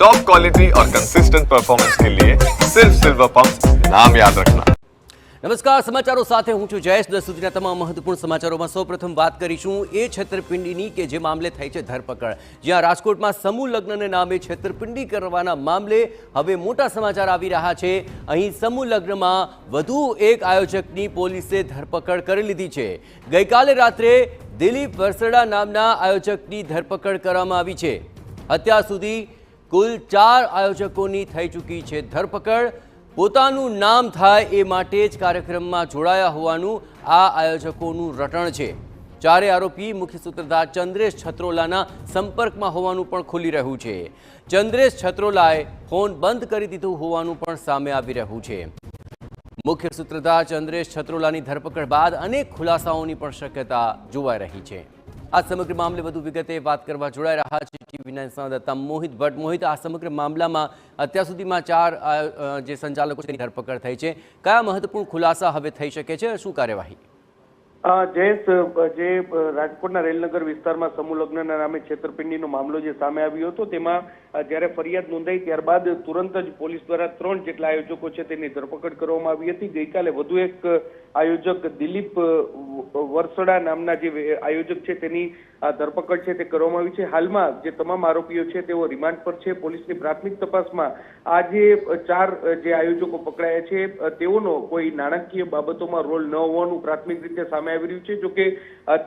Top quality और consistent performance के लिए सिर्फ सिल्वर पंप नाम याद रखना। નમસ્કાર, સમાચારો સાથે હું છું જયેશ। 10 સુધીના તમામ મહત્વપૂર્ણ સમાચારોમાં સૌપ્રથમ વાત કરીશું એ છેતરપિંડીની કે જે મામલે થઈ છે ધરપકડ। જ્યાં રાજકોટમાં સમૂહ લગ્નને નામે છેતરપિંડી કરવાના મામલે હવે મોટા સમાચાર આવી રહ્યા છે। અહીં સમૂહ લગ્નમાં વધુ એક આયોજકની પોલીસે ધરપકડ કરી લીધી છે। ગઈકાલે રાત્રે દિલીપ વરસડા નામના આયોજકની ધરપકડ કરવામાં આવી છે। અત્યાર સુધી કુલ 4 આયોજકોની થઈ ચૂકી છે ધરપકડ। પોતાનું નામ થાય એ માટે જ કાર્યક્રમમાં જોડાયા હોવાનું આ આયોજકોનું રટણ છે। ચારે આરોપી મુખ્ય સૂત્રધાર ચંદ્રેશ છત્રોલાના સંપર્કમાં હોવાનું પણ ખુલી રહ્યું છે। ચંદ્રેશ છત્રોલાએ ફોન બંધ કરી દીધો હોવાનું પણ સામે આવી રહ્યું છે। મુખ્ય સૂત્રધાર ચંદ્રેશ છત્રોલાની ધરપકડ બાદ અનેક ખુલાસાઓની પણ શક્યતા જોવાઈ રહી છે। આ સમગ્ર મામલે વધુ વિગતે વાત કરવા જોડાઈ રહ્યા છે ટીવી9 સંવાદદાતા મોહિત ભટ્ટ। મોહિત, આ સમગ્ર મામલામાં અત્યાર સુધીમાં 4 જે સંચાલકો તેની ધરપકડ થઈ છે, કયા મહત્વપૂર્ણ ખુલાસા હવે થઈ શકે છે, શું કાર્યવાહી? જયેશ, જે રાજકોટના રેલનગર વિસ્તારમાં સમૂહ લગ્નના નામે છેતરપિંડીનો મામલો જે સામે આવ્યો હતો તેમાં જ્યારે ફરિયાદ નોંધાઈ ત્યારબાદ તુરંત જ પોલીસ દ્વારા 3 જેટલા આયોજકો છે તેની ધરપકડ કરવામાં આવી હતી। ગઈકાલે વધુ એક આયોજક દિલીપ વરસડા નામના જે આયોજક છે તેની ધરપકડ છે તે કરવામાં આવી છે। હાલમાં જે તમામ આરોપીઓ છે તેઓ રિમાન્ડ પર છે। પોલીસની પ્રાથમિક તપાસમાં આ જે 4 જે આયોજકો પકડાયા છે તેઓનો કોઈ નાણાકીય બાબતોમાં રોલ ન હોવાનું પ્રાથમિક રીતે સામે આવી રહ્યું છે। જોકે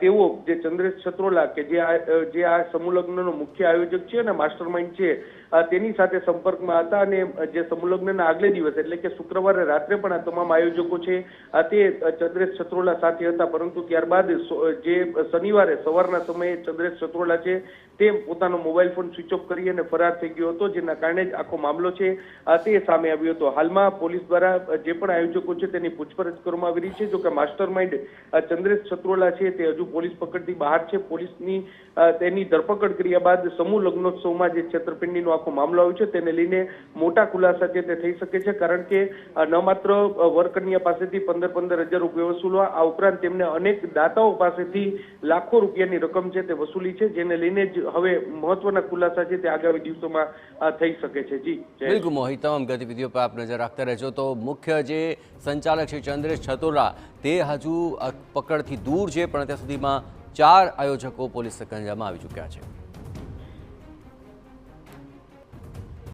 તેઓ જે ચંદ્રેશ છત્રોલા કે જે આ સમૂહ લગ્નનો મુખ્ય આયોજક છે અને માસ્ટરમાઇન્ડ છે તેની સાથે સંપર્કમાં હતા અને જે સમૂહ લગ્નના આગલે દિવસ એટલે કે શુક્રવારે રાત્રે પણ આ તમામ આયોજકો છે તે ચંદ્રેશ છત્રોલા સાથે હતા, પરંતુ ત્યારબાદ જે શનિવારે સવારના સમયે ચંદ્રેશ છત્રોલા છે તે પોતાનો મોબાઈલ ફોન સ્વિચ ઓફ કરી અને ફરાર થઈ ગયો હતો, જેના કારણે જ આખો મામલો છે તે સામે આવ્યો હતો। હાલમાં પોલીસ દ્વારા જે પણ આયોજકો છે તેની પૂછપરછ કરવામાં આવી રહી છે। જોકે માસ્ટરમાઇન્ડ ચંદ્રેશ છત્રોલા છે તે હજુ પોલીસ પકડથી બહાર છે। પોલીસની તેની ધરપકડ કર્યા બાદ સમૂહ લગ્નોત્સવમાં જે છેતરપિંડીનો આખો મામલો આવ્યો છે તેને લઈને મોટા ખુલાસા છે તે થઈ શકે છે, કારણ કે ન માત્ર વરકન્યા પાસેથી 15,000 રૂપિયા વસૂલવા, આ ઉપરાંત તેમને અનેક દાતાઓ પાસેથી લાખો રૂપિયાની રકમ છે તે વસૂલી છે, જેને લઈને જ હવે મહત્વના ખુલાસા છે તે આગામી દિવસોમાં થઈ શકે છે। જી બિલકુલ મોહિત, તમામ ગતિવિધિઓ પર આપ નજર રાખતા રહેજો। તો મુખ્ય જે સંચાલક છે ચંદ્રેશ છત્રોલા તે હજુ પકડથી દૂર છે, પણ અત્યાર સુધીમાં 4 આયોજકો પોલીસ સકંજામાં આવી ચૂક્યા છે।